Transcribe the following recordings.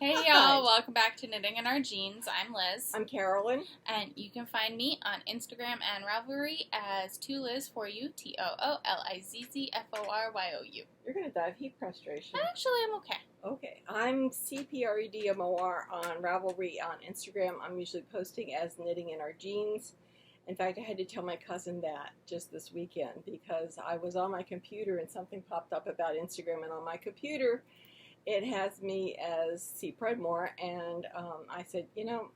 Hey y'all, welcome back to Knitting in Our Jeans. I'm Liz. I'm Carolyn. And you can find me on Instagram and Ravelry as Toolizzforyou, Toolizzforyou. You're going to die of heat frustration. Actually, I'm okay. Okay, I'm cpredmor on Ravelry on Instagram. I'm usually posting as Knitting in Our Jeans. In fact, I had to tell my cousin that just this weekend because I was on my computer and something popped up about Instagram, and on my computer it has me as cpredmor, and I said, you know,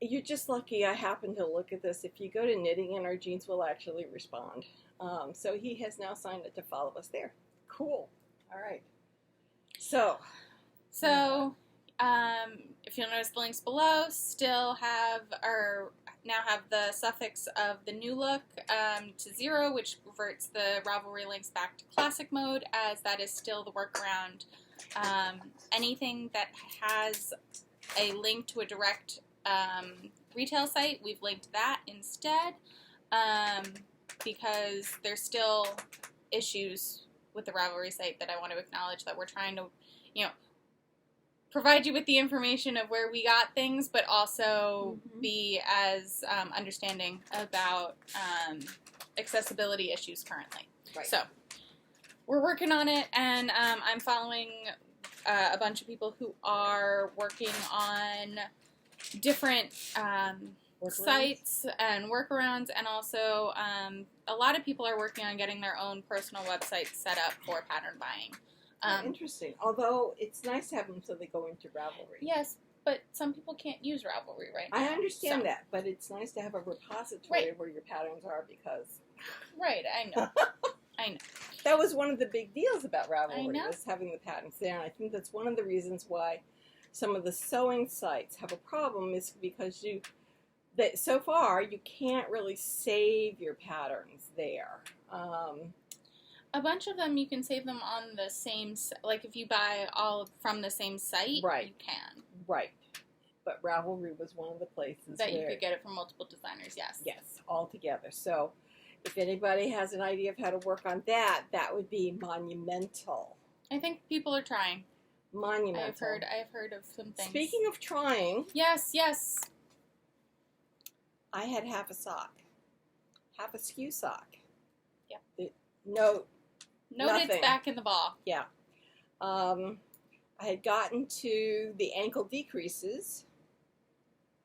you're just lucky I happened to look at this. If you go to Knitting in Our Jeans, we'll actually respond. So he has now signed up to follow us there. Cool. All right. So if you'll notice, the links below still have, or now have the suffix of the new look to 0, which reverts the Ravelry links back to classic mode, as that is still the workaround. Anything that has a link to a direct retail site, we've linked that instead, because there's still issues with the Ravelry site that I want to acknowledge, that we're trying to, provide you with the information of where we got things, but also be as understanding about accessibility issues currently. Right. So we're working on it, and I'm following a bunch of people who are working on different sites and workarounds, and also a lot of people are working on getting their own personal websites set up for pattern buying. Interesting. Although it's nice to have them so they go into Ravelry. Yes, but some people can't use Ravelry right now. I understand that, but it's nice to have a repository where your patterns are, because... Right, I know. I know. That was one of the big deals about Ravelry, I know. was having the patterns there, and I think that's one of the reasons why some of the sewing sites have a problem, is because so far you can't really save your patterns there. A bunch of them, you can save them on the same, like if you buy all from the same site, right. You can. Right. But Ravelry was one of the places that where you could get it from multiple designers, yes. Yes, all together. So if anybody has an idea of how to work on that, that would be monumental. I think people are trying. Monumental. I've heard of some things. Speaking of trying. Yes, yes. I had half a sock. Half a Skew Sock. Yeah. Noted back in the ball. Yeah. I had gotten to the ankle decreases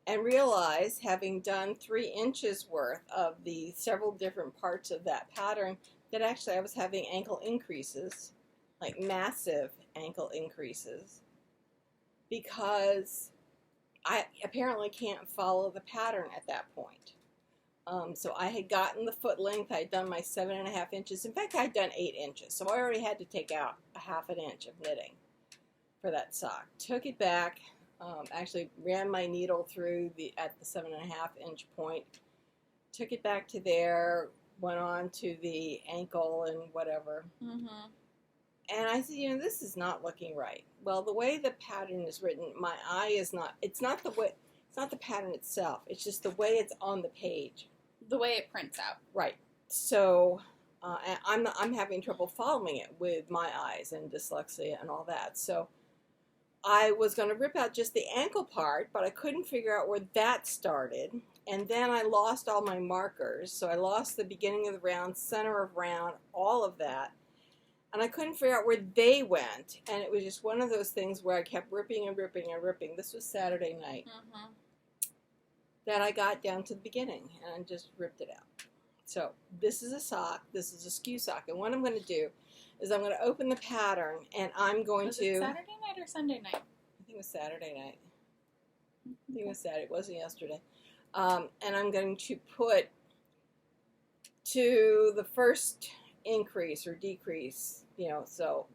and realized, having done 3 inches worth of the several different parts of that pattern, that actually I was having ankle increases, like massive ankle increases, because I apparently can't follow the pattern at that point. So I had gotten the foot length. I had done my 7.5 inches. In fact, I had done 8 inches. So I already had to take out a ½ an inch of knitting for that sock. Took it back. Actually ran my needle through at the 7.5 inch point. Took it back to there. Went on to the ankle and whatever. And I said, this is not looking right. Well, the way the pattern is written, my eye is not. It's not the pattern itself. It's just the way it's on the page. The way it prints out. Right. So I'm having trouble following it with my eyes and dyslexia and all that. So I was going to rip out just the ankle part, but I couldn't figure out where that started. And then I lost all my markers. So I lost the beginning of the round, center of round, all of that. And I couldn't figure out where they went. And it was just one of those things where I kept ripping and ripping and ripping. This was Saturday night. That I got down to the beginning and just ripped it out. So this is a sock. This is a Skew Sock. And what I'm going to do is I'm going to open the pattern, and I'm going was to... it Saturday night or Sunday night? I think it was Saturday night. I think it was Saturday. It wasn't yesterday. And I'm going to put to the first increase or decrease, so...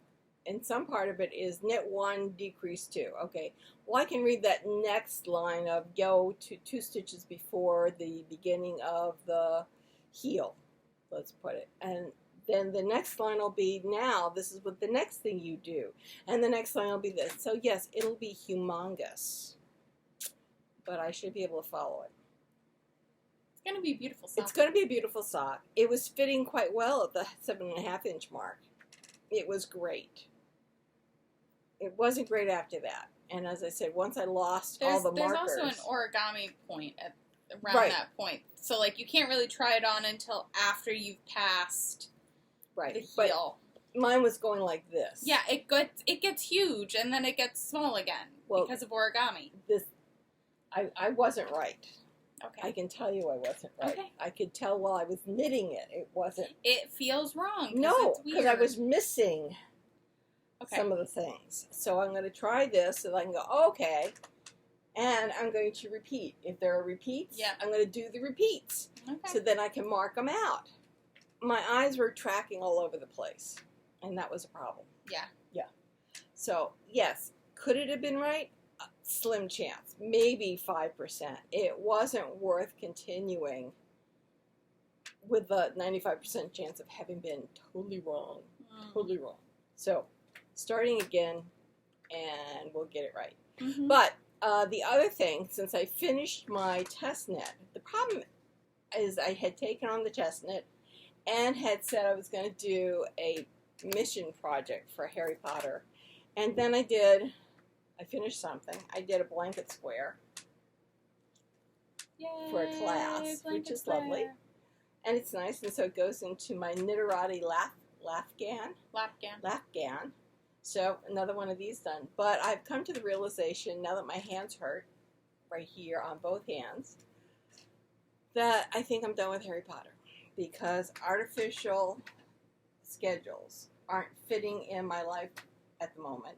And some part of it is knit 1, decrease 2. Okay, well, I can read that next line of go to 2 stitches before the beginning of the heel, let's put it. And then the next line will be, now this is what the next thing you do. And the next line will be this. So yes, it'll be humongous. But I should be able to follow it. It's going to be a beautiful sock. It's going to be a beautiful sock. It was fitting quite well at the 7.5 inch mark. It was great. it wasn't great after that. And as I said, once I lost all the markers. There's also an origami point around Right. that point. So, like, you can't really try it on until after you've passed right. the But heel. mine was going like this. Yeah, it gets huge, and then it gets small again because of origami. I wasn't right. Okay. I can tell you I wasn't right. Okay. I could tell while I was knitting it. It wasn't. It feels wrong. No, because I was missing some of the things. So I'm going to try this so I can go, okay, and I'm going to repeat. If there are repeats, I'm going to do the repeats. Okay. So then I can mark them out. My eyes were tracking all over the place, and that was a problem. Yeah. Yeah. So, yes, could it have been right? Slim chance. Maybe 5%. It wasn't worth continuing with the 95% chance of having been totally wrong. Totally wrong. So, starting again, and we'll get it right. Mm-hmm. But the other thing, since I finished my test knit, the problem is I had taken on the test knit and had said I was going to do a mission project for Harry Potter. And then I finished something. I did a blanket square for a class, which is lovely. And it's nice, and so it goes into my Knitterati Lapghan. So another one of these done. But I've come to the realization, now that my hands hurt, right here on both hands, that I think I'm done with Harry Potter. Because artificial schedules aren't fitting in my life at the moment.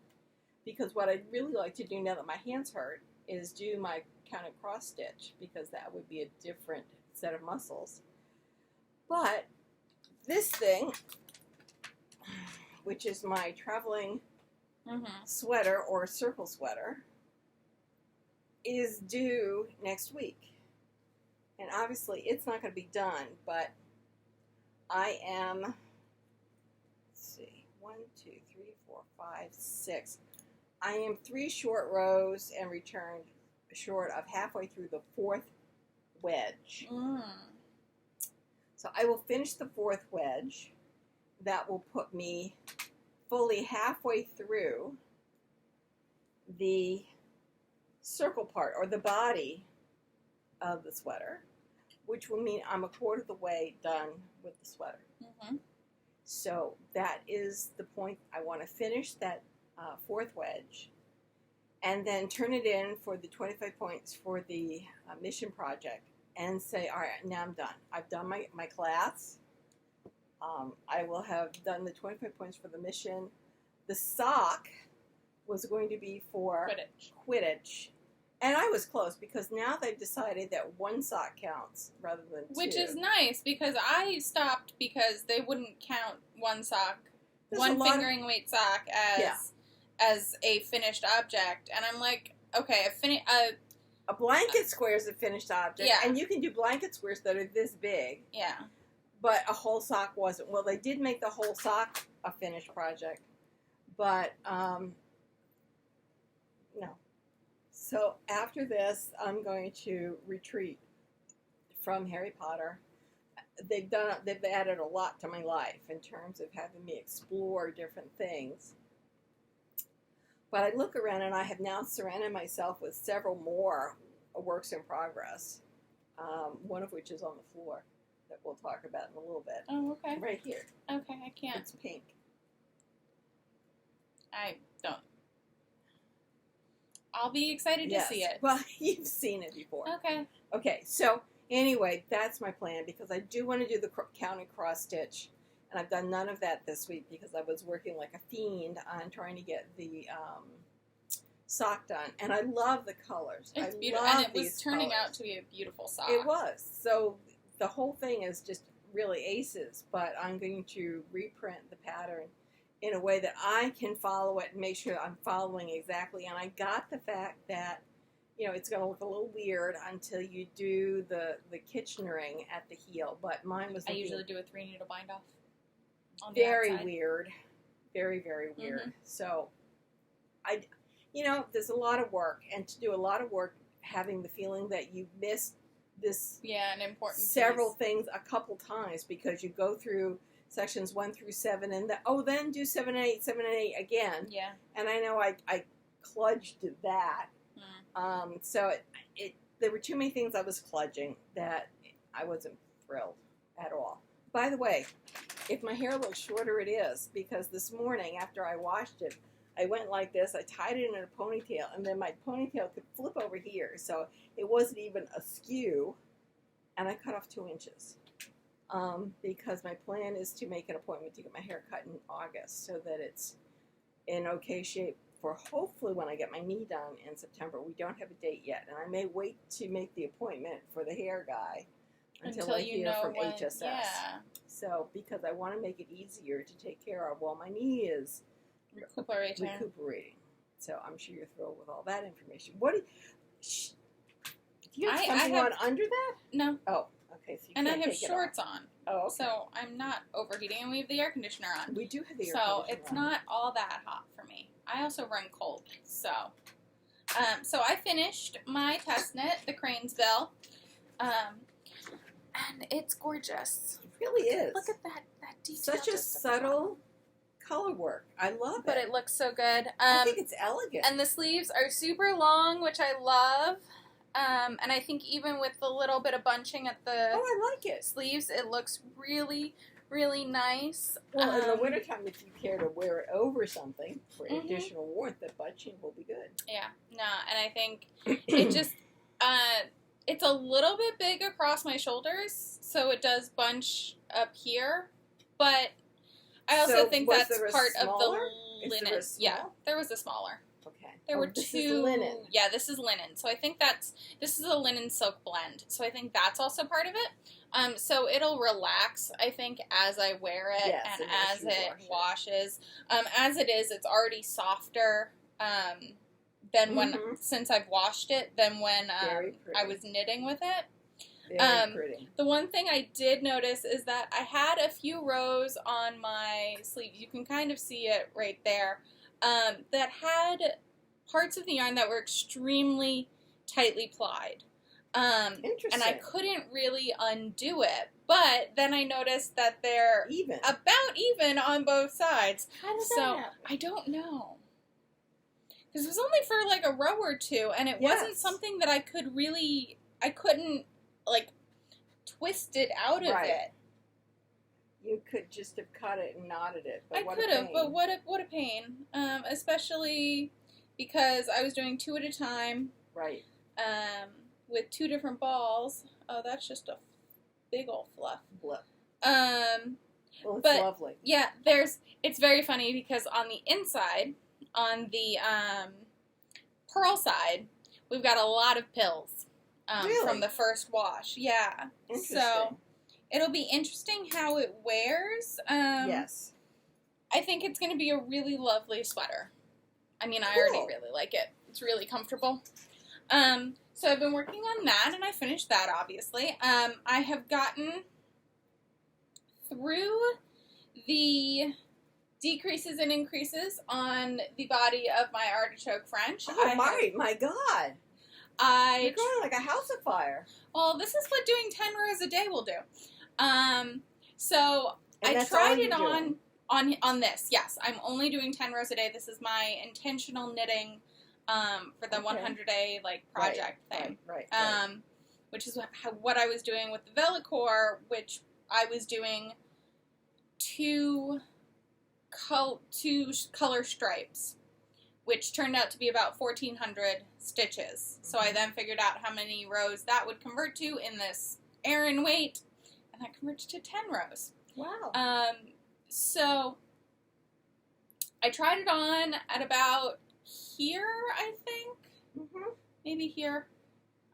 Because what I'd really like to do now that my hands hurt is do my counted cross stitch, because that would be a different set of muscles. But this thing, which is my traveling sweater or circle sweater, is due next week. And obviously it's not going to be done, but I am, let's see, 1, 2, 3, 4, 5, 6. I am 3 short rows and returned short of halfway through the 4th wedge. So I will finish the 4th wedge. That will put me fully halfway through the circle part, or the body of the sweater, which will mean I'm a quarter of the way done with the sweater. So that is the point. I want to finish that 4th wedge and then turn it in for the 25 points for the mission project and say, all right, now I'm done. I've done my class. I will have done the 25 points for the mission. The sock was going to be for Quidditch. And I was close, because now they've decided that 1 sock counts rather than 2. Which is nice, because I stopped because they wouldn't count 1 sock, There's one fingering weight sock as a finished object. And I'm like, okay, a blanket square is a finished object, and you can do blanket squares that are this big. Yeah. But a whole sock wasn't. Well, they did make the whole sock a finished project, but no. So after this, I'm going to retreat from Harry Potter. They've added a lot to my life in terms of having me explore different things. But I look around, and I have now surrounded myself with several more works in progress, one of which is on the floor that we'll talk about in a little bit. Oh, okay. Right here. Okay, I can't. It's pink. I don't. I'll be excited to see it. Well, you've seen it before. Okay. Okay, so anyway, that's my plan, because I do want to do the counted cross stitch, and I've done none of that this week because I was working like a fiend on trying to get the sock done, and I love the colors. It's beautiful, and it was turning out to be a beautiful sock. It was. So the whole thing is just really aces, but I'm going to reprint the pattern in a way that I can follow it and make sure I'm following exactly. And I got the fact that, it's going to look a little weird until you do the Kitchenering at the heel, but mine was. I usually do a 3-needle bind off. Very weird, very, very weird. So, there's a lot of work, and to do a lot of work, having the feeling that you missed this an important several things a couple times, because you go through sections 1 through 7, and then do 7 and 8, 7 and 8 again. Yeah. And I know I kludged that. So there were too many things I was kludging that I wasn't thrilled at all. By the way, if my hair looks shorter, it is, because this morning after I washed it, I went like this, I tied it in a ponytail, and then my ponytail could flip over here, so it wasn't even askew, and I cut off 2 inches. Because my plan is to make an appointment to get my hair cut in August, so that it's in okay shape for hopefully when I get my knee done in September. We don't have a date yet, and I may wait to make the appointment for the hair guy until I hear from HSS. Yeah. So, because I want to make it easier to take care of while my knee is recuperating. So, I'm sure you're thrilled with all that information. What do you have something on under that? No. Oh, okay. So you and I can't have take it shorts off. on. Oh, okay. So, I'm not overheating, and we have the air conditioner on. We do have the air So, conditioner it's on. not all that hot for me. I also run cold, so. So I finished my test knit, the Cranesbill, and it's gorgeous. It really is. Look at that detail. Such a subtle color work. I love it. But it looks so good. I think it's elegant. And the sleeves are super long, which I love. And I think even with the little bit of bunching at the I like it. sleeves, it looks really, really nice. Well, in the wintertime, if you care to wear it over something for additional warmth, the bunching will be good. Yeah, no, and I think it just, it's a little bit big across my shoulders, so it does bunch up here, but I also think that's part of the linen. Yeah, there was a smaller. Okay. There were this two. Is linen. Yeah, this is linen. So I think this is a linen silk blend. So I think that's also part of it. So it'll relax, I think, as I wear it and as it washes. As it is, it's already softer than since I've washed it than when I was knitting with it. Very pretty. The one thing I did notice is that I had a few rows on my sleeve. You can kind of see it right there. That had parts of the yarn that were extremely tightly plied. Interesting. And I couldn't really undo it. But then I noticed that they're about even on both sides. How does that happen? I don't know. Because it was only for like a row or two, and it wasn't something that I couldn't like twist it out of it. You could just have cut it and knotted it. But I could have, but what a pain. Especially because I was doing 2 at a time. Right. With 2 different balls. Oh, that's just a big old fluff. Blip. Well, it's lovely. Yeah, it's very funny because on the inside, on the pearl side, we've got a lot of pills from the first wash. Yeah. Interesting. So it'll be interesting how it wears. Yes. I think it's going to be a really lovely sweater. I mean, I already really like it. It's really comfortable. So I've been working on that, and I finished that, obviously. I have gotten through the decreases and increases on the body of my artichoke French. Oh, my God. You're going like a house of fire. Well, this is what doing 10 rows a day will do. So and I tried it on this. Yes, I'm only doing 10 rows a day. This is my intentional knitting for the 100-day project thing. Right. Which is what I was doing with the Vellicore, which I was doing 2 color stripes, which turned out to be about 1,400 stitches. So I then figured out how many rows that would convert to in this Aran weight, and that converted to 10 rows. Wow. So I tried it on at about here, I think. Maybe here.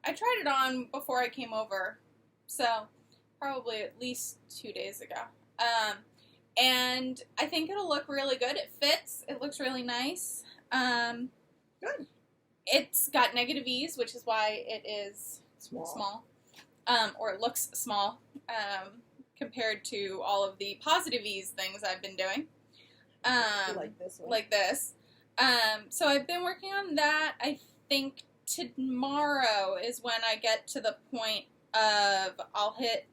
I tried it on before I came over, so probably at least 2 days ago. And I think it'll look really good. It fits. It looks really nice. Good. It's got negative ease, which is why it is small. Or it looks small compared to all of the positive ease things I've been doing. Like this one. Like this. So I've been working on that. I think tomorrow is when I get to the point of I'll hit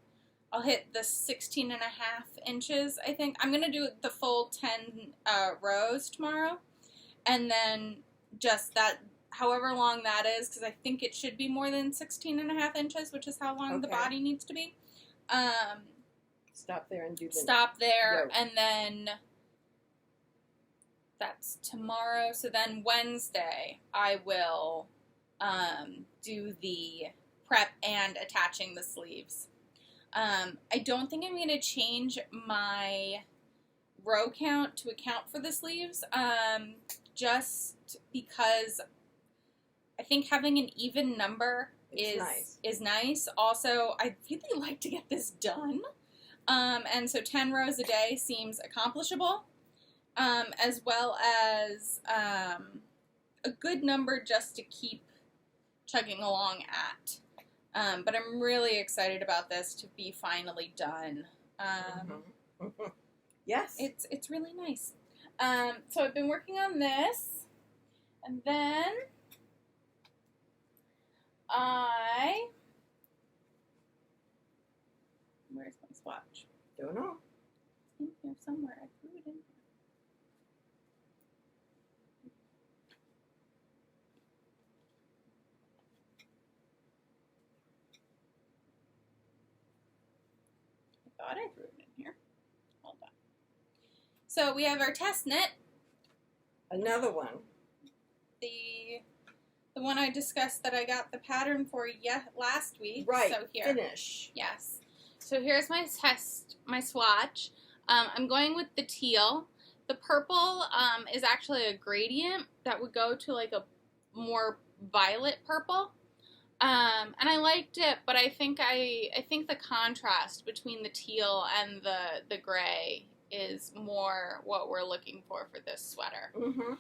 I'll hit the 16 and a half inches, I think. I'm going to do the full 10 rows tomorrow. And then just that, however long that is, because I think it should be more than 16 and a half inches, which is how long the body needs to be. Stop there and do the... Stop there, and then that's tomorrow. So then Wednesday, I will do the prep and attaching the sleeves. I don't think I'm going to change my row count to account for the sleeves, just because I think having an even number is nice. Also, I really like to get this done, and so 10 rows a day seems accomplishable, as well as a good number just to keep chugging along at. But I'm really excited about this to be finally done. Yes. It's really nice. So I've been working on this, and then where's my swatch? Don't know. It's in here somewhere. I threw it in here. I thought I threw it in here. Hold on. So we have our test knit. Another one. The one I discussed that I got the pattern for last week. Right. So here. Finish. Yes. So here's my swatch. I'm going with the teal. The purple is actually a gradient that would go to like a more violet purple. And I liked it, but I think the contrast between the teal and the gray is more what we're looking for this sweater. Mm-hmm.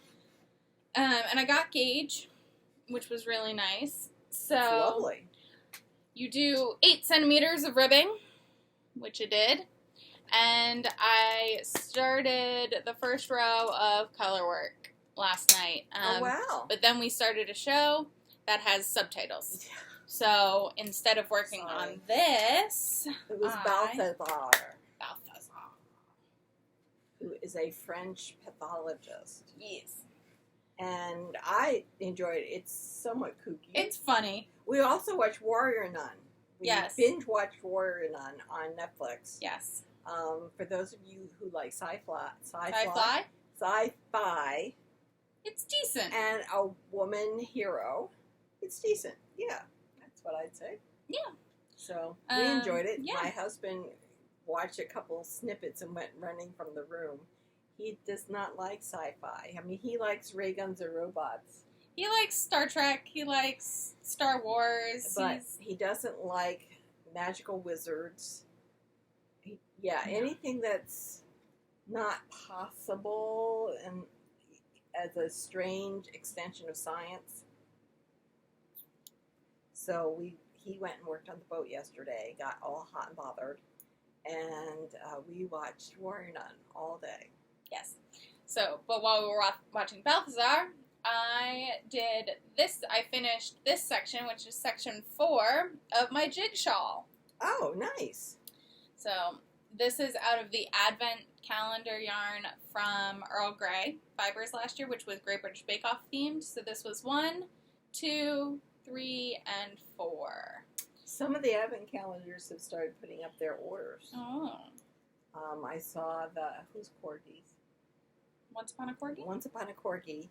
And I got gauge, which was really nice. So that's lovely. You do 8 centimeters of ribbing, which I did, and I started the first row of color work last night. Oh wow! But then we started a show that has subtitles. So instead of working on this, it was Balthazar, who is a French pathologist. Yes. And I enjoyed it. It's somewhat kooky. It's funny. We also watched Warrior Nun. We binge watched Warrior Nun on Netflix. Yes. For those of you who like sci-fi, it's decent. And a woman hero, it's decent. Yeah, that's what I'd say. Yeah. So we enjoyed it. Yeah. My husband watched a couple snippets and went running from the room. He does not like sci-fi. I mean, he likes ray guns or robots. He likes Star Trek. He likes Star Wars. But he doesn't like magical wizards. Anything that's not possible and as a strange extension of science. So he went and worked on the boat yesterday, got all hot and bothered, and we watched Warrior Nun all day. Yes. So, but while we were watching Balthazar, I did this. I finished this section, which is section 4 of my jig shawl. Oh, nice. So, this is out of the Advent calendar yarn from Earl Grey Fibers last year, which was Great British Bake Off themed. So, this was 1, 2, 3, and 4. Some of the Advent calendars have started putting up their orders. Oh. I saw who's Corgis? Once Upon a Corgi? Once Upon a Corgi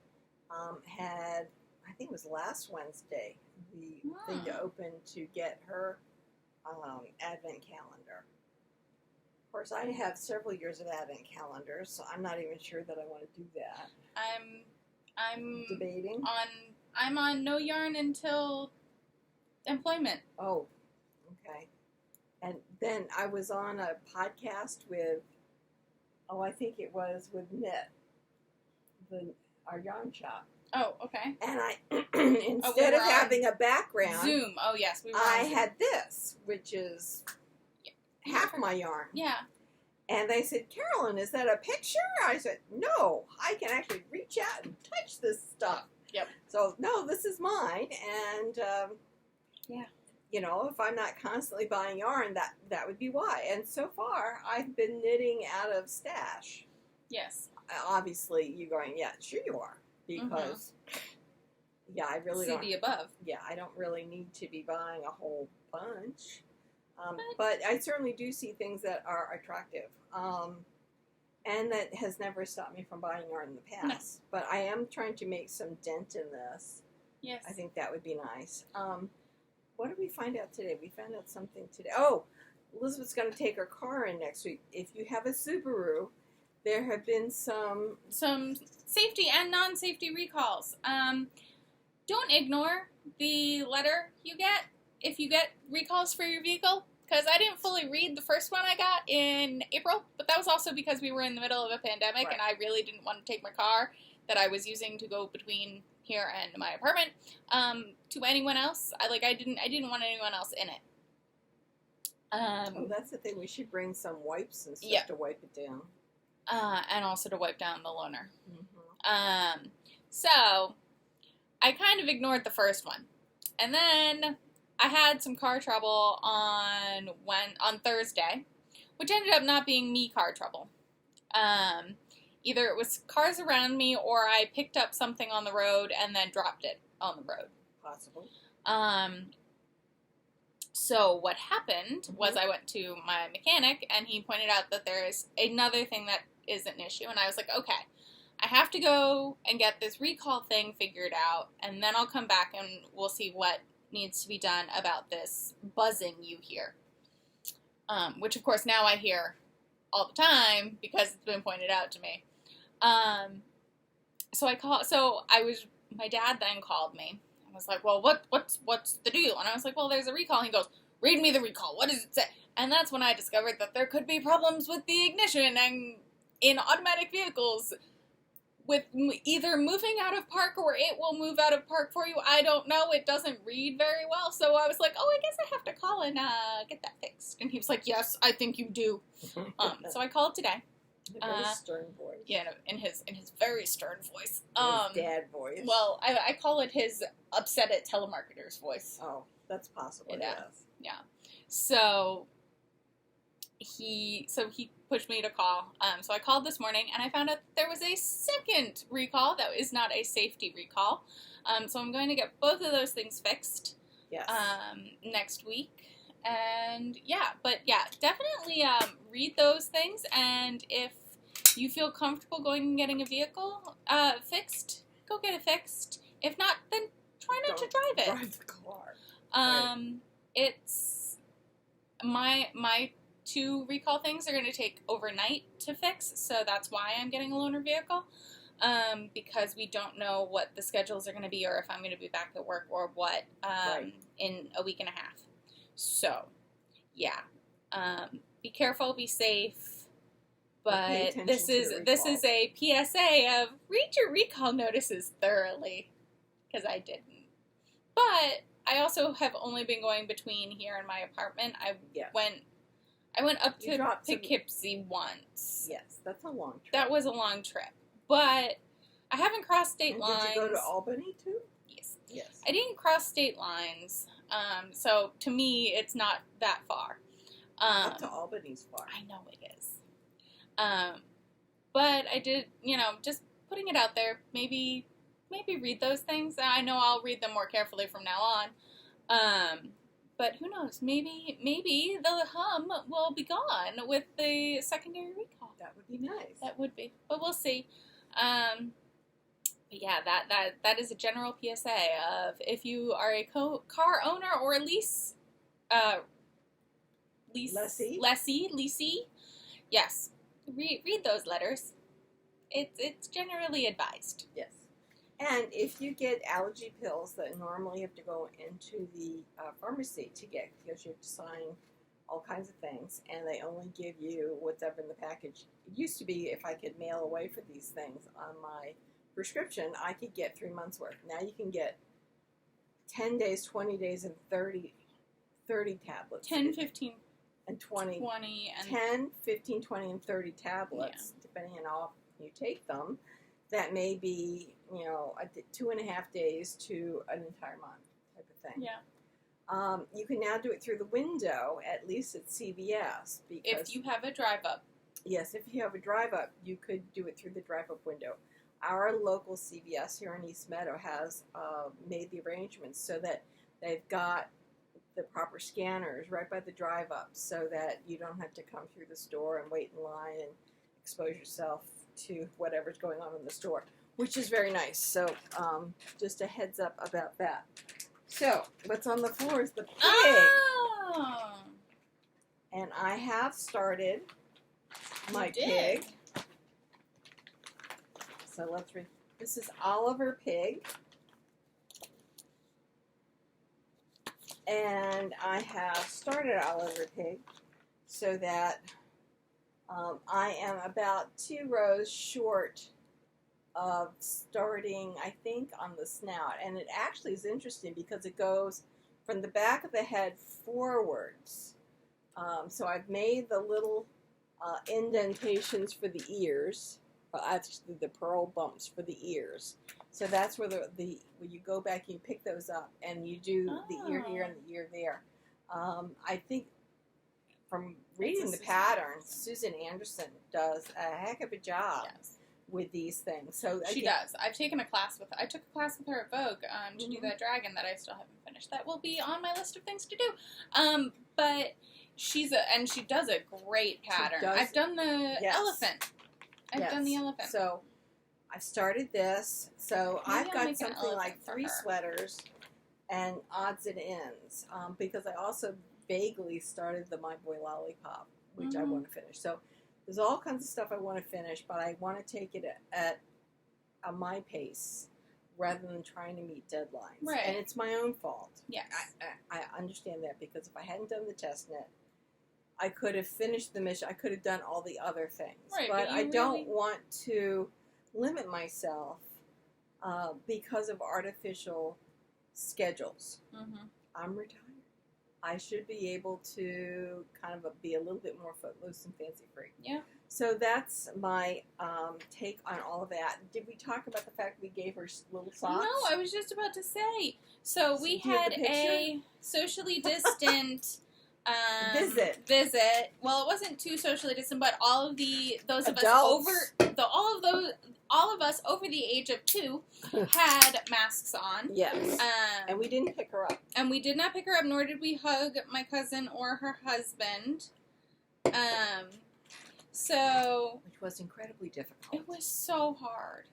had, I think it was last Wednesday, the thing to open to get her Advent calendar. Of course, I have several years of Advent calendars, so I'm not even sure that I want to do that. I'm debating. I'm on no yarn until employment. Oh, okay. And then I was on a podcast with, I think it was with Knit, our yarn shop. Oh, okay. And I, instead of having a background, Zoom. Oh, yes, we were. I had this, which is half my yarn. Yeah. And they said, Carolyn, is that a picture? I said, no, I can actually reach out and touch this stuff. Yep. So, no, this is mine. And, you know, if I'm not constantly buying yarn, that would be why. And so far, I've been knitting out of stash. Yes. Obviously, you're going, yeah, sure you are. Because, yeah, I really don't. See the above. Yeah, I don't really need to be buying a whole bunch. But I certainly do see things that are attractive. And that has never stopped me from buying yarn in the past. No. But I am trying to make some dent in this. Yes. I think that would be nice. What did we find out today? We found out something today. Oh, Elizabeth's going to take her car in next week. If you have a Subaru, there have been some safety and non-safety recalls. Don't ignore the letter you get if you get recalls for your vehicle, because I didn't fully read the first one I got in April, but that was also because we were in the middle of a pandemic, right. And I really didn't want to take my car that I was using to go between here and my apartment to anyone else. I didn't want anyone else in it. Oh, that's the thing. We should bring some wipes and stuff to wipe it down. And also to wipe down the loaner. Mm-hmm. So I kind of ignored the first one, and then I had some car trouble on Thursday, which ended up not being me car trouble. Either it was cars around me, or I picked up something on the road and then dropped it on the road. Possible. So what happened was I went to my mechanic, and he pointed out that there is another thing that is an issue, and I was like, okay, I have to go and get this recall thing figured out, and then I'll come back and we'll see what needs to be done about this buzzing you hear. Which, of course, now I hear all the time because it's been pointed out to me. My dad then called me. I was like, well, what's the deal? And I was like, well, there's a recall. He goes, read me the recall. What does it say? And that's when I discovered that there could be problems with the ignition and in automatic vehicles with either moving out of park or it will move out of park for you. I don't know. It doesn't read very well. So I was like, oh, I guess I have to call and get that fixed. And he was like, yes, I think you do. So I called today. In a very stern voice. Yeah, in his very stern voice. His dad voice. Well, I call it his upset at telemarketer's voice. Oh, that's possible. Yes. Yeah. So he pushed me to call. So I called this morning, and I found out that there was a second recall that is not a safety recall. So I'm going to get both of those things fixed. Yes. Next week. And definitely read those things, and if you feel comfortable going and getting a vehicle fixed, go get it fixed. If not, then try not to drive it. Drive the car. Right. It's my 2 recall things are going to take overnight to fix, so that's why I'm getting a loaner vehicle. Because we don't know what the schedules are going to be, or if I'm going to be back at work, or what in a week and a half. So, yeah, be careful, be safe, but this is a PSA of read your recall notices thoroughly, because I didn't. But I also have only been going between here and my apartment. I went up to Poughkeepsie once. Yes, that's a long trip. That was a long trip, but I haven't crossed state lines. Did you go to Albany too? Yes. I didn't cross state lines. So to me, it's not that far. Up to Albany's far. I know it is. But I did, just putting it out there, maybe read those things. I know I'll read them more carefully from now on. But who knows? Maybe the hum will be gone with the secondary recall. That would be nice. That would be. But we'll see. But yeah, that is a general PSA of if you are a car owner or a leasee, yes, read those letters. It's generally advised. Yes. And if you get allergy pills that normally have to go into the pharmacy to get, because you have to sign all kinds of things, and they only give you whatever in the package. It used to be if I could mail away for these things on my prescription, I could get 3 months worth. Now you can get 10 days, 20 days, and 30 tablets. 10, 15, and 20. 20 and 10, 15, 20, and 30 tablets, depending on how you take them. That may be, 2.5 days to an entire month type of thing. Yeah. You can now do it through the window, at least at CVS. Because, if you have a drive up. Yes, if you have a drive up, you could do it through the drive up window. Our local CVS here in East Meadow has made the arrangements so that they've got the proper scanners right by the drive up so that you don't have to come through the store and wait in line and expose yourself to whatever's going on in the store, which is very nice. So just a heads up about that. So what's on the floor is the pig. Oh! And I have started my You did. pig. So let's read. This is Oliver Pig. And I have started Oliver Pig so that I am about 2 rows short of starting, I think, on the snout. And it actually is interesting because it goes from the back of the head forwards. So I've made the little indentations for the ears, actually the pearl bumps for the ears. So that's where when you go back, you pick those up, and you do the ear here and the ear there. I think from reading the patterns, Susan Anderson does a heck of a job with these things. So She does. I took a class with her at Vogue to do that dragon that I still haven't finished. That will be on my list of things to do. But she does a great pattern. I've done the elephant. I've done the elephant. So I've started this. So Maybe I've I'll got something like 3 her. sweaters and odds and ends because I also vaguely started the My Boy Lollipop, which I want to finish. So there's all kinds of stuff I want to finish, but I want to take it at my pace rather than trying to meet deadlines. Right. And it's my own fault. Yes. I understand that because if I hadn't done the test knit, I could have finished the mission. I could have done all the other things. Right, but but I don't want to limit myself because of artificial schedules. Mm-hmm. I'm retired. I should be able to kind of be a little bit more footloose and fancy free. Yeah. So that's my take on all of that. Did we talk about the fact we gave her little socks? No, I was just about to say. So we do you have had the picture? a socially distant visit. Well, it wasn't too socially distant, but all of us over the age of 2 had masks on. Yes. And we didn't pick her up. And we did not pick her up, nor did we hug my cousin or her husband. Which was incredibly difficult. It was so hard.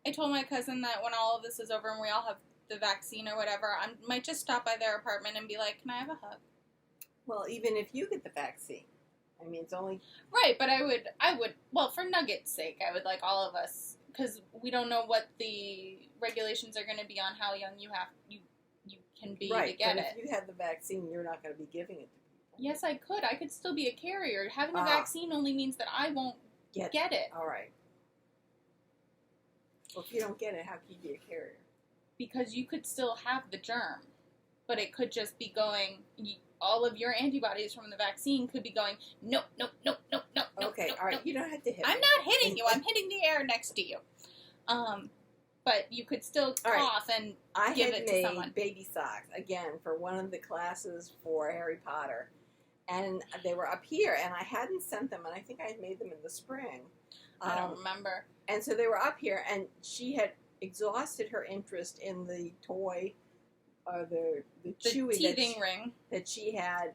I told my cousin that when all of this is over and we all have the vaccine or whatever, I might just stop by their apartment and be like, can I have a hug? Well, even if you get the vaccine, I mean, it's only... Right, but I would, well, for Nugget's sake, I would like all of us, because we don't know what the regulations are going to be on how young you can be to get it. If you have the vaccine, you're not going to be giving it to people. Yes, I could. I could still be a carrier. Having the vaccine only means that I won't get it. All right. Well, if you don't get it, how can you be a carrier? Because you could still have the germ, but it could just be going... all of your antibodies from the vaccine could be going, no. Okay, all right, you don't have to hit me. I'm not hitting you. I'm hitting the air next to you. But you could still cough and give it to someone. I had made baby socks, again, for one of the classes for Harry Potter. And they were up here, and I hadn't sent them, and I think I had made them in the spring. I don't remember. And so they were up here, and she had exhausted her interest in the toy, the chewy teething ring that she had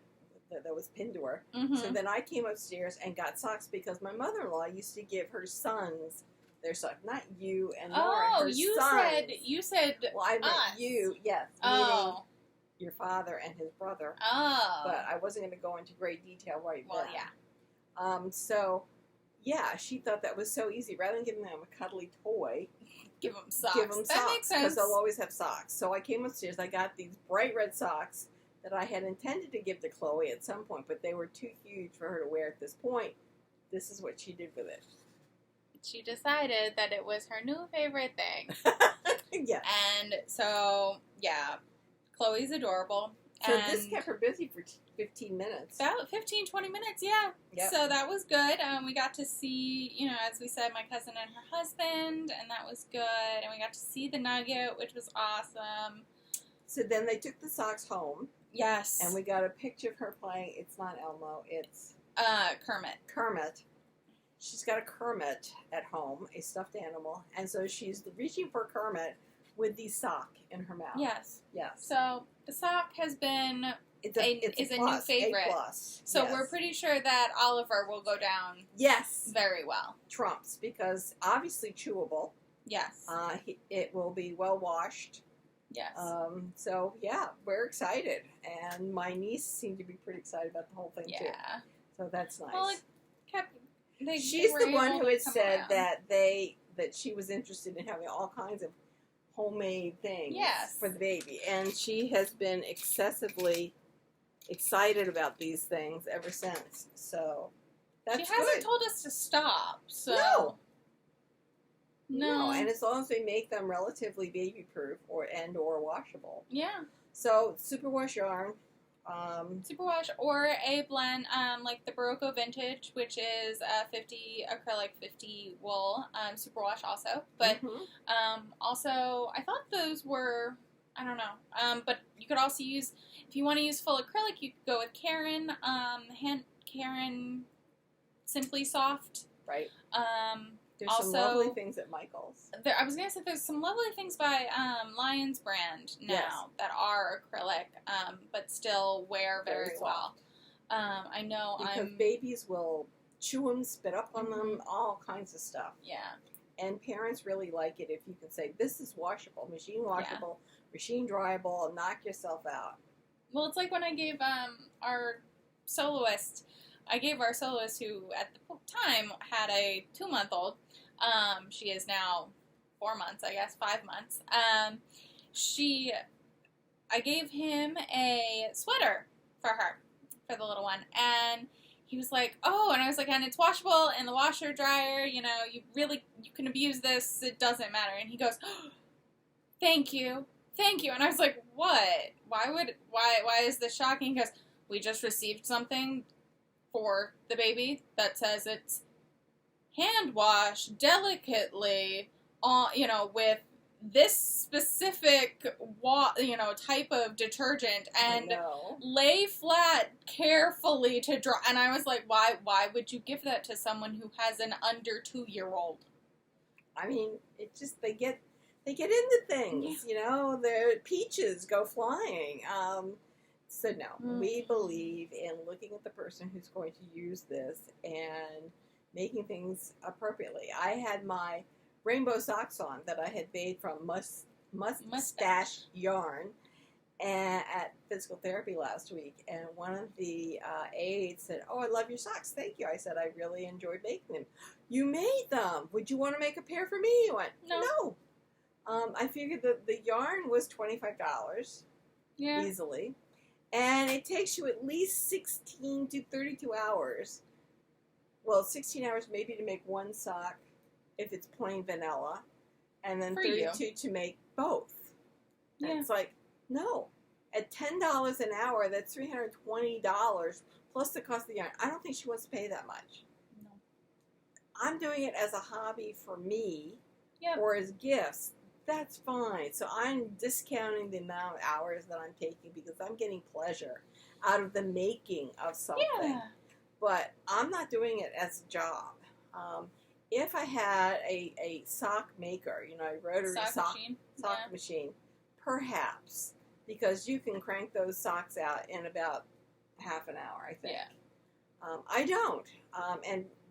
that was pinned to her. Mm-hmm. So then I came upstairs and got socks because my mother-in-law used to give her sons their socks. Not you and Lauren. Oh, her you sons. said. Well, I meant us. you. Yes. Oh. Meaning your father and his brother. Oh. But I wasn't going to go into great detail right now. Well, yeah. So, yeah, she thought that was so easy. Rather than giving them a cuddly toy, give them socks. That makes sense. Because they'll always have socks. So I came upstairs. I got these bright red socks that I had intended to give to Chloe at some point, but they were too huge for her to wear at this point. This is what she did with it. She decided that it was her new favorite thing. Yeah. And so, yeah, Chloe's adorable. So this kept her busy for 15 minutes. About 15, 20 minutes, yeah. Yep. So that was good. We got to see, as we said, my cousin and her husband, and that was good. And we got to see the Nugget, which was awesome. So then they took the socks home. Yes. And we got a picture of her playing. It's not Elmo. It's Kermit. Kermit. She's got a Kermit at home, a stuffed animal, and so she's reaching for Kermit with the sock in her mouth. Yes. Yes. So the sock has been It's a new favorite. A plus. So yes. we're pretty sure that Oliver will go down. Yes. Very well. Trumps, because obviously chewable. Yes. It will be well washed. Yes. So yeah, we're excited, and my niece seemed to be pretty excited about the whole thing too. Yeah. So that's nice. Well, it kept. She's the one who had said around. that she was interested in having all kinds of homemade things Yes. for the baby, and she has been excessively excited about these things ever since. So that's she hasn't good. told us to stop. So No, and as long as we make them relatively baby-proof or washable. Yeah. So superwash yarn. Superwash or a blend like the Barocco Vintage, which is 50 acrylic, 50 wool. Superwash also, but also I thought those were, I don't know. But you could also use, if you want to use full acrylic, you could go with Karen. Karen Simply Soft. Right. There's also, some lovely things at Michael's. I was going to say there's some lovely things by Lion's brand now that are acrylic, but still wear very well. I know because babies will chew them, spit up on them, all kinds of stuff. Yeah. And parents really like it if you can say, this is washable, machine washable, machine dryable, knock yourself out. Well, it's like when I gave our soloist who at the time had a 2-month-old. She is now 4 months, I guess, 5 months. I gave him a sweater for her, for the little one, and he was like, oh, and I was like, and it's washable in the washer dryer, you can abuse this, it doesn't matter. And he goes, oh, thank you, and I was like, what? Why is this shocking? He goes, we just received something for the baby that says it's hand wash delicately on, with this specific type of detergent and lay flat carefully to dry. And I was like, why would you give that to someone who has an under 2-year-old? I mean, it just, they get into things, their peaches go flying. So no, we believe in looking at the person who's going to use this and making things appropriately. I had my rainbow socks on that I had made from mustache yarn at physical therapy last week, and one of the aides said, oh, I love your socks, thank you. I said, I really enjoyed making them. You made them. Would you want to make a pair for me? You went, no. I figured that the yarn was $25 easily, and it takes you at least 16 to 32 hours. Well, 16 hours maybe to make one sock if it's plain vanilla, and then 32 to make both. And it's like, no. At $10 an hour, that's $320 plus the cost of the yarn. I don't think she wants to pay that much. No. I'm doing it as a hobby for me or as gifts. That's fine. So I'm discounting the amount of hours that I'm taking because I'm getting pleasure out of the making of something. Yeah. But I'm not doing it as a job. If I had a sock maker, a rotary sock machine, perhaps, because you can crank those socks out in about half an hour, I think. Yeah. I don't.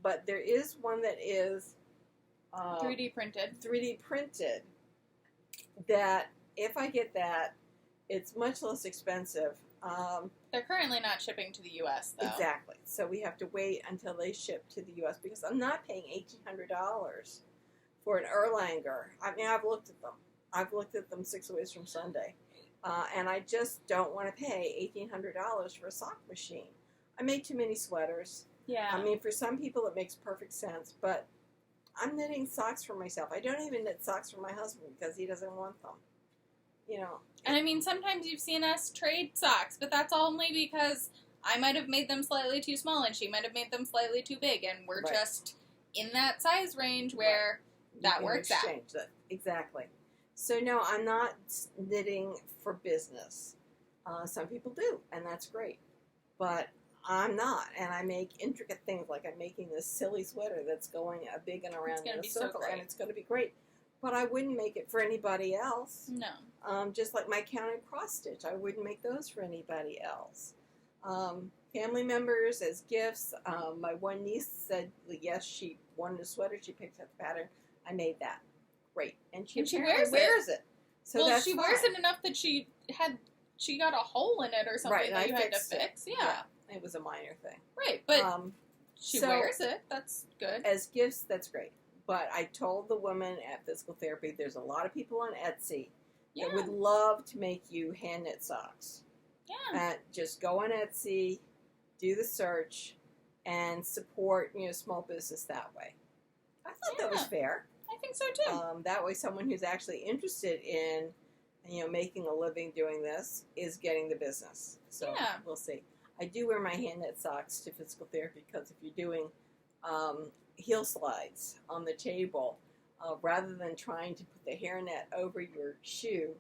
But there is one that is 3D printed. That if I get that, it's much less expensive. They're currently not shipping to the U.S., though. Exactly. So we have to wait until they ship to the U.S. because I'm not paying $1,800 for an Erlanger. I mean, I've looked at them. I've looked at them 6 ways from Sunday. And I just don't want to pay $1,800 for a sock machine. I make too many sweaters. Yeah. I mean, for some people it makes perfect sense, but I'm knitting socks for myself. I don't even knit socks for my husband because he doesn't want them. And I mean, sometimes you've seen us trade socks, but that's only because I might have made them slightly too small and she might have made them slightly too big, and we're just in that size range where that works out. Exactly. So no, I'm not knitting for business. Some people do, and that's great. But I'm not, and I make intricate things, like I'm making this silly sweater that's going a big and around in a circle, and it's going to be great. But I wouldn't make it for anybody else. No. Just like my counted cross stitch, I wouldn't make those for anybody else. Family members as gifts. My one niece said yes, she wanted a sweater. She picked up the pattern. I made that. Great, and she wears it. So well, that's she fine. wears it enough that she got a hole in it or something Right, that you had to fixed fix. it. Yeah, it was a minor thing. Right, but she wears it. That's good. As gifts, that's great. But I told the woman at Physical Therapy, there's a lot of people on Etsy that would love to make you hand knit socks. Yeah. Just go on Etsy, do the search, and support small business that way. I thought that was fair. I think so too. That way, someone who's actually interested in making a living doing this is getting the business. So we'll see. I do wear my hand knit socks to Physical Therapy because if you're doing heel slides on the table, rather than trying to put the hairnet over your shoe,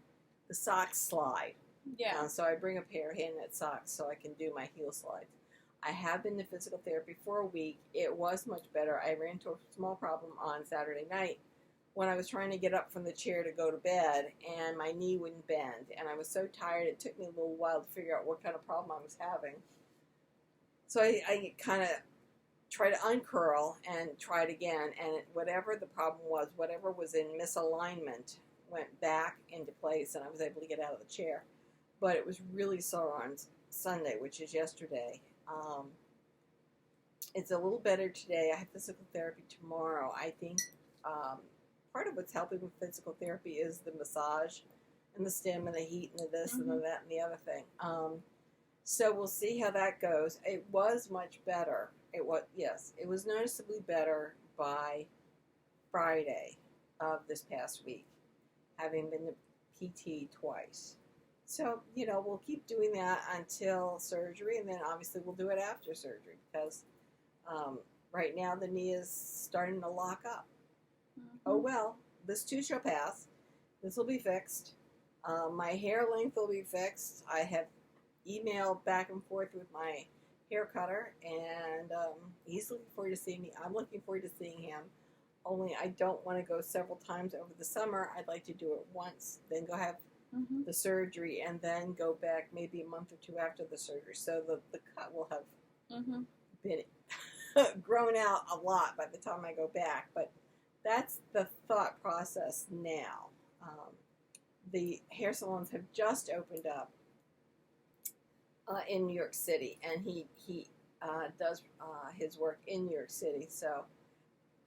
the socks slide. Yeah. So I bring a pair of hand knit socks so I can do my heel slides. I have been to Physical Therapy for a week. It was much better. I ran into a small problem on Saturday night when I was trying to get up from the chair to go to bed, and my knee wouldn't bend. And I was so tired, it took me a little while to figure out what kind of problem I was having. So I kind of tried to uncurl and try it again, and whatever the problem was, whatever was in misalignment, went back into place, and I was able to get out of the chair. But it was really sore on Sunday, which is yesterday. It's a little better today. I have physical therapy tomorrow. I think part of what's helping with physical therapy is the massage and the stim and the heat and the this and the that and the other thing. So we'll see how that goes. It was much better. It was noticeably better by Friday of this past week, having been to PT twice. So, we'll keep doing that until surgery, and then obviously we'll do it after surgery because right now the knee is starting to lock up. Oh well, this too shall pass. This will be fixed. My hair length will be fixed. I have emailed back and forth with my hair cutter, and he's looking forward to seeing me. I'm looking forward to seeing him. Only I don't want to go several times over the summer. I'd like to do it once, then go have the surgery, and then go back maybe a month or two after the surgery. So the cut will have been grown out a lot by the time I go back. But that's the thought process now. The hair salons have just opened up in New York City, and he does his work in New York City. So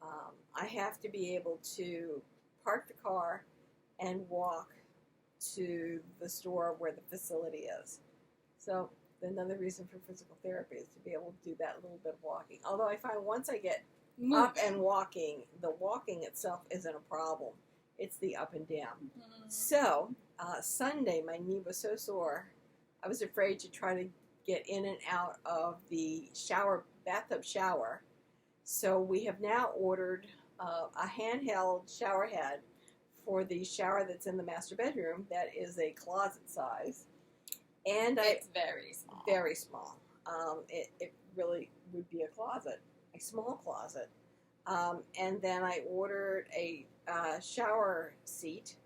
I have to be able to park the car and walk to the store where the facility is. So another reason for physical therapy is to be able to do that little bit of walking. Although I find once I get up and walking, the walking itself isn't a problem. It's the up and down. So Sunday, my knee was so sore, I was afraid to try to get in and out of the bathtub shower. So we have now ordered a handheld shower head for the shower that's in the master bedroom. That is a closet size. And it's very small. Very small. It really would be a small closet. And then I ordered a shower seat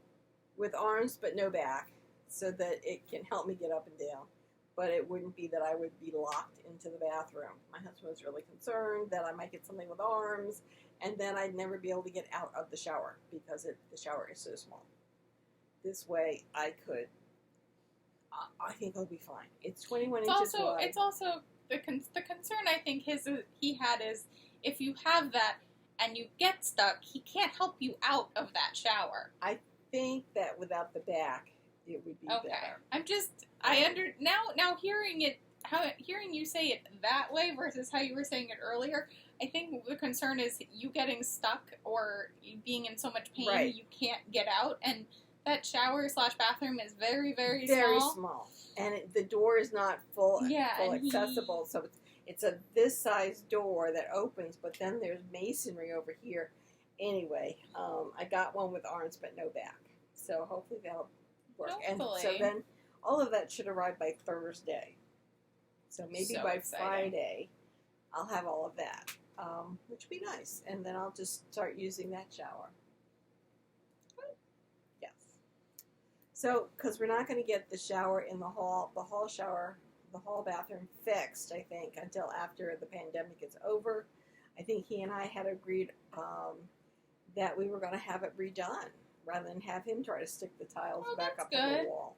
with arms but no back so that it can help me get up and down. But it wouldn't be that I would be locked into the bathroom. My husband was really concerned that I might get something with arms, and then I'd never be able to get out of the shower because the shower is so small. This way, I think I'll be fine. It's 21 inches wide. It's also the concern I think he had is if you have that and you get stuck, he can't help you out of that shower. I think that without the back, it would be better. Now hearing you say it that way versus how you were saying it earlier, I think the concern is you getting stuck or being in so much pain you can't get out, and that shower/bathroom is very, very small. Very small. And the door is not full accessible, so it's this size door that opens, but then there's masonry over here. Anyway, I got one with arms but no back, so hopefully that'll work. Hopefully. And so then all of that should arrive by Thursday. So maybe So by exciting. Friday, I'll have all of that, which would be nice. And then I'll just start using that shower. Yes. So, because we're not going to get the shower in the hall bathroom fixed, I think, until after the pandemic is over. I think he and I had agreed that we were going to have it redone rather than have him try to stick the tiles back up on the wall.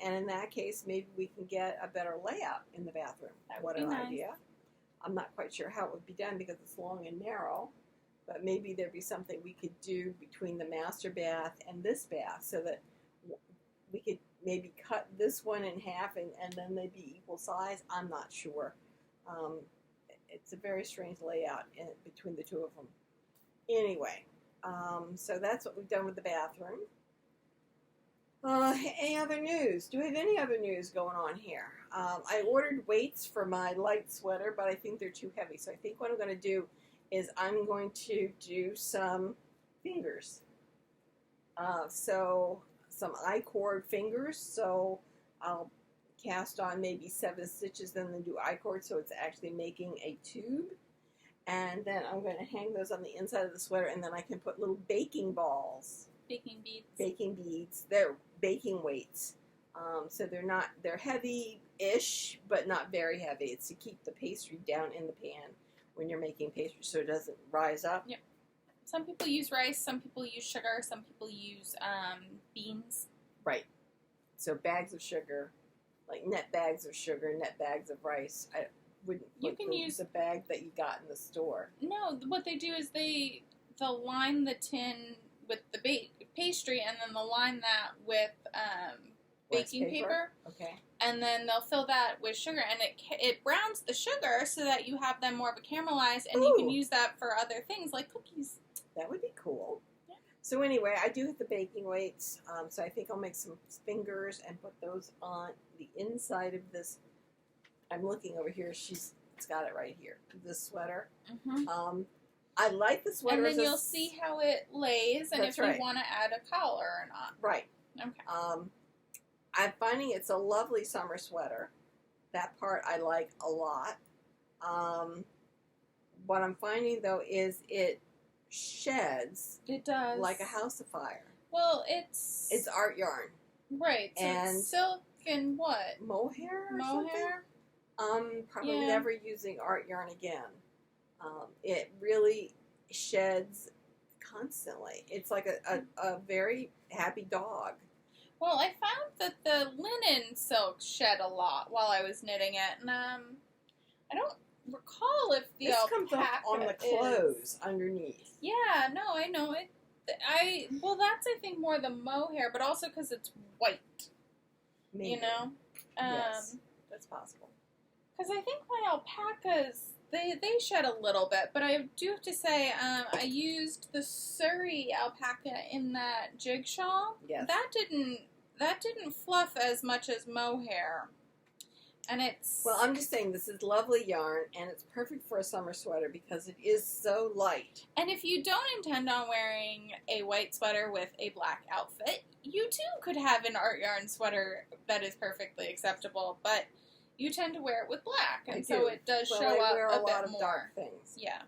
And in that case, maybe we can get a better layout in the bathroom. What an idea. I'm not quite sure how it would be done because it's long and narrow, but maybe there'd be something we could do between the master bath and this bath so that we could maybe cut this one in half and then they'd be equal size. I'm not sure. It's a very strange layout between the two of them. Anyway, so that's what we've done with the bathroom. Any other news? Do we have any other news going on here? I ordered weights for my light sweater, but I think they're too heavy. So I think what I'm going to do is I'm going to do some fingers. So some I-cord fingers. So I'll cast on maybe 7 stitches, then do I-cord, so it's actually making a tube. And then I'm going to hang those on the inside of the sweater, and then I can put little baking balls. Baking beads. Baking beads. They're baking weights. So they're heavy-ish, but not very heavy. It's to keep the pastry down in the pan when you're making pastry so it doesn't rise up. Yep. Some people use rice, some people use sugar, some people use beans. Right. So bags of sugar, like net bags of sugar, net bags of rice. I wouldn't use the bag that you got in the store. No, what they do is they'll line the tin with the pastry, and then they'll line that with baking paper. Okay. And then they'll fill that with sugar, and it browns the sugar so that you have them more of a caramelized, and you can use that for other things like cookies. That would be cool. Yeah. So anyway, I do have the baking weights, so I think I'll make some fingers and put those on the inside of this. I'm looking over here. It's got it right here. This sweater. Mm-hmm. I like the sweater. And then you'll see how it lays, and if you want to add a collar or not. Right. Okay. I'm finding it's a lovely summer sweater. That part I like a lot. What I'm finding, though, is it sheds. It does. Like a house afire. Well, it's art yarn. Right. So and it's silk and what? Mohair or Mohair? something? Probably never using art yarn again. It really sheds constantly. It's like a very happy dog. Well, I found that the linen silk shed a lot while I was knitting it, and I don't recall if the alpaca comes off on the clothes underneath. Yeah, no, I know it. Well, that's I think more the mohair, but also because it's white. Maybe. You know. Yes, that's possible. Because I think my alpacas. They shed a little bit, but I do have to say I used the Surrey alpaca in that jig shawl. Yes. That didn't fluff as much as mohair, and it's. Well, I'm just saying this is lovely yarn, and it's perfect for a summer sweater because it is so light. And if you don't intend on wearing a white sweater with a black outfit, you too could have an art yarn sweater that is perfectly acceptable, but. You tend to wear it with black, and so it does show up I wear a lot of more. dark things. Yeah.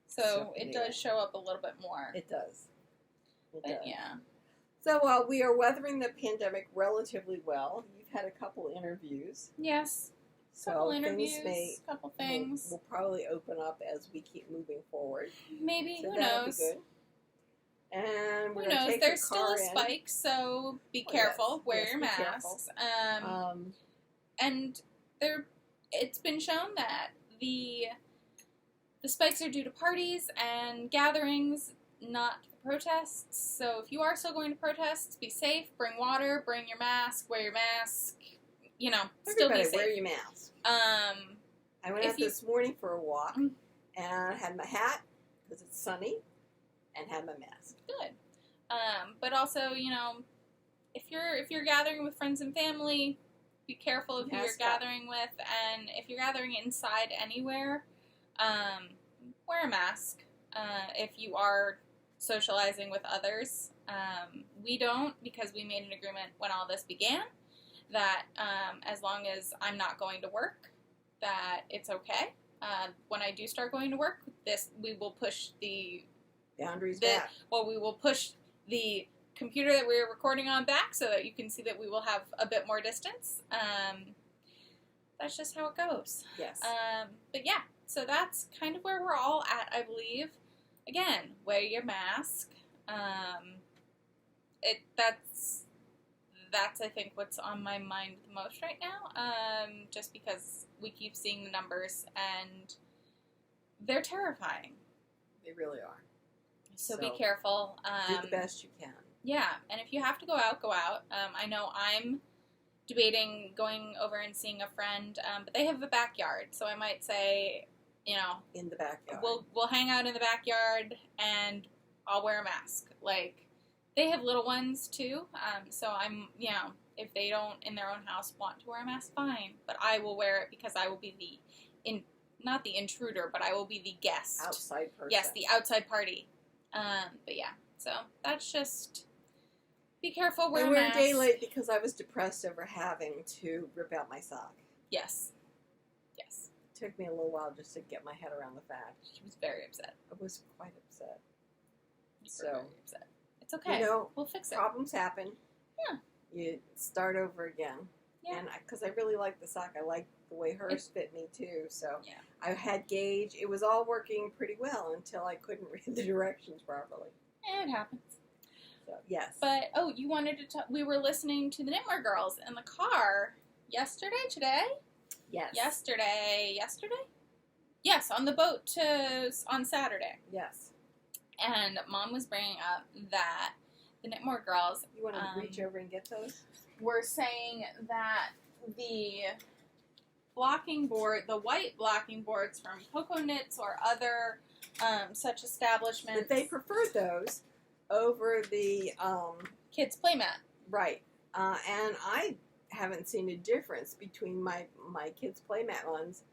So it does show up a little bit more. It does. Yeah. So while we are weathering the pandemic relatively well, you've had a couple interviews. Yes. Couple interviews, couple things. Will probably open up as we keep moving forward. Maybe, so who knows? Be good. And who knows? There's still a spike, so be careful. Wear your masks. And it's been shown that the spikes are due to parties and gatherings, not protests. So if you are still going to protests, be safe. Bring water. Bring your mask. Wear your mask. You know, still be safe. Wear your mask. I went out this morning for a walk, and I had my hat because it's sunny, and had my mask. Good. But also, you know, if you're gathering with friends and family. Be careful of who you're gathering with, and if you're gathering inside anywhere, wear a mask. If you are socializing with others, We don't, because we made an agreement when all this began that as long as I'm not going to work, that it's okay. When I do start going to work, we will push the boundaries back. Well, we will push the computer that we're recording on back so that you can see that we will have a bit more distance. That's just how it goes. Yes. But yeah, so that's kind of where we're all at, I believe. Again, wear your mask. That's I think what's on my mind the most right now. Just because we keep seeing the numbers and they're terrifying. They really are. So be careful. Do the best you can. Yeah, and if you have to go out, go out. I know I'm debating going over and seeing a friend, but they have a backyard, so I might say, in the backyard. We'll hang out in the backyard, and I'll wear a mask. Like, they have little ones too, so I'm, if they don't in their own house want to wear a mask, fine, but I will wear it because I will be not the intruder, but I will be the guest. Outside person. Yes, the outside party. But yeah, so that's just, be careful, wear a mask. And we're a day late because I was depressed over having to rip out my sock. Yes. It took me a little while just to get my head around the fact. She was very upset. I was quite upset. Very upset. It's okay. We'll fix it. Problems happen. Yeah. You start over again. Yeah. And because I really like the sock, I like the way hers fit me too. So yeah. I had gauge. It was all working pretty well until I couldn't read the directions properly. It happens. So yes. But you wanted to talk. We were listening to the Knitwear Girls in the car today. Yes. Yesterday. Yes, on the boat on Saturday. Yes. And Mom was bringing up that the Knitwear Girls. You want to reach over and get those? We're saying that the blocking board, the white blocking boards from Coco Knits or other such establishments, that they preferred those over the kids' playmat. Right. And I haven't seen a difference between my kids' playmat ones.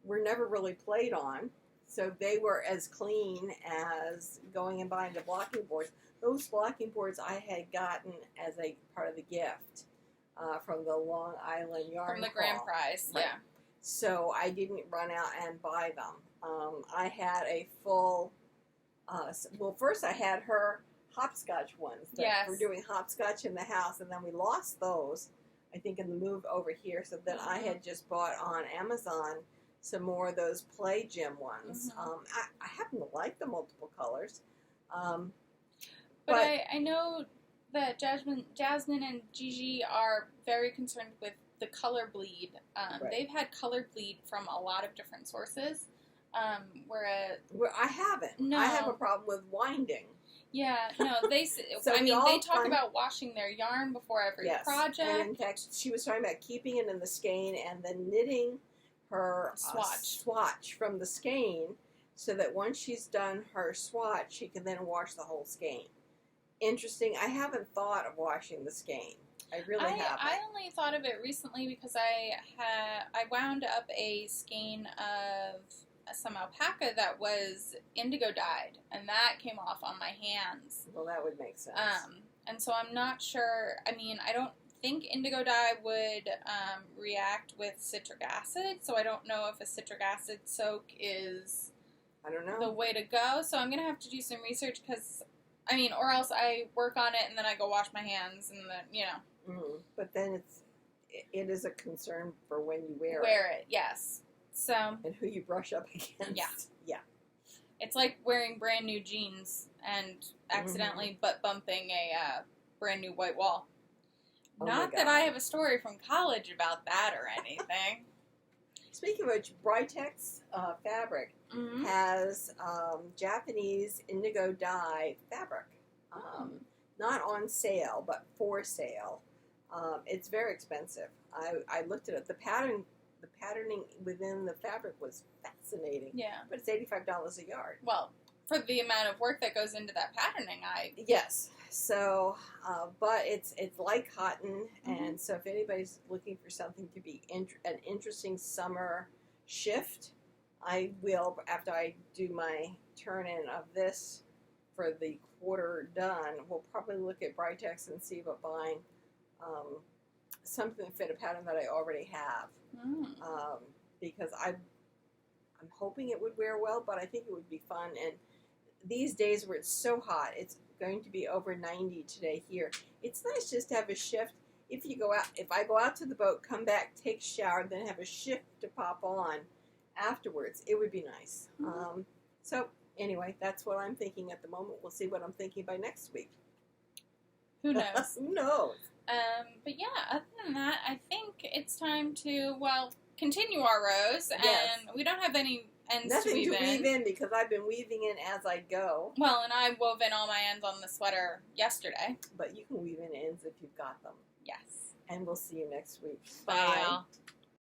Were never really played on, so they were as clean as going and buying the blocking boards. Those blocking boards I had gotten as a part of the gift from the Long Island Yarn From the Haul. Grand Prize, Right. yeah. So I didn't run out and buy them. I had a full, first I had her hopscotch ones that Yes. were doing hopscotch in the house, and then we lost those, I think, in the move over here. So then I had just bought on Amazon some more of those Play Gym ones. I happen to like the multiple colors. But I know that Jasmine and Gigi are very concerned with the color bleed. Right. They've had color bleed from a lot of different sources. Whereas I haven't. No. I have a problem with winding. Yeah, no, they. So they talk about washing their yarn before every project. And in fact, she was talking about keeping it in the skein and then knitting her swatch from the skein, so that once she's done her swatch, she can then wash the whole skein. Interesting. I haven't thought of washing the skein. I really haven't. I only thought of it recently because I wound up a skein of some alpaca that was indigo dyed, and that came off on my hands. Well, that would make sense. And so I'm not sure. I mean, I don't think indigo dye would react with citric acid, so I don't know if a citric acid soak is the way to go. So I'm going to have to do some research because, or else I work on it and then I go wash my hands and then, Mm-hmm. But then it is a concern for when you wear it. Wear it, yes. So. And who you brush up against. Yeah. It's like wearing brand new jeans and accidentally butt bumping a brand new white wall. Oh Not that I have a story from college about that or anything. Speaking of which, Britex Fabric has Japanese indigo dye fabric. Not on sale, but for sale. It's very expensive. I looked at it. The patterning within the fabric was fascinating. Yeah. But it's $85 a yard. Well, for the amount of work that goes into that patterning, Yes. So, but it's light cotton, and so if anybody's looking for something to be an interesting summer shift, I will, after I do my turn-in of this for the quarter done, we'll probably look at Britex and see about buying something to fit a pattern that I already have. Because I'm hoping it would wear well, but I think it would be fun. And these days where it's so hot, it's going to be over 90 today here. It's nice just to have a shift. If I go out to the boat, come back, take a shower, then have a shift to pop on afterwards, it would be nice. So anyway, that's what I'm thinking at the moment. We'll see what I'm thinking by next week. Who knows? Who knows? But yeah, other than that, I think it's time to, continue our rows. Yes. And we don't have any ends Nothing to weave in. because I've been weaving in as I go. Well, and I wove in all my ends on the sweater yesterday. But you can weave in ends if you've got them. Yes. And we'll see you next week. Bye, y'all.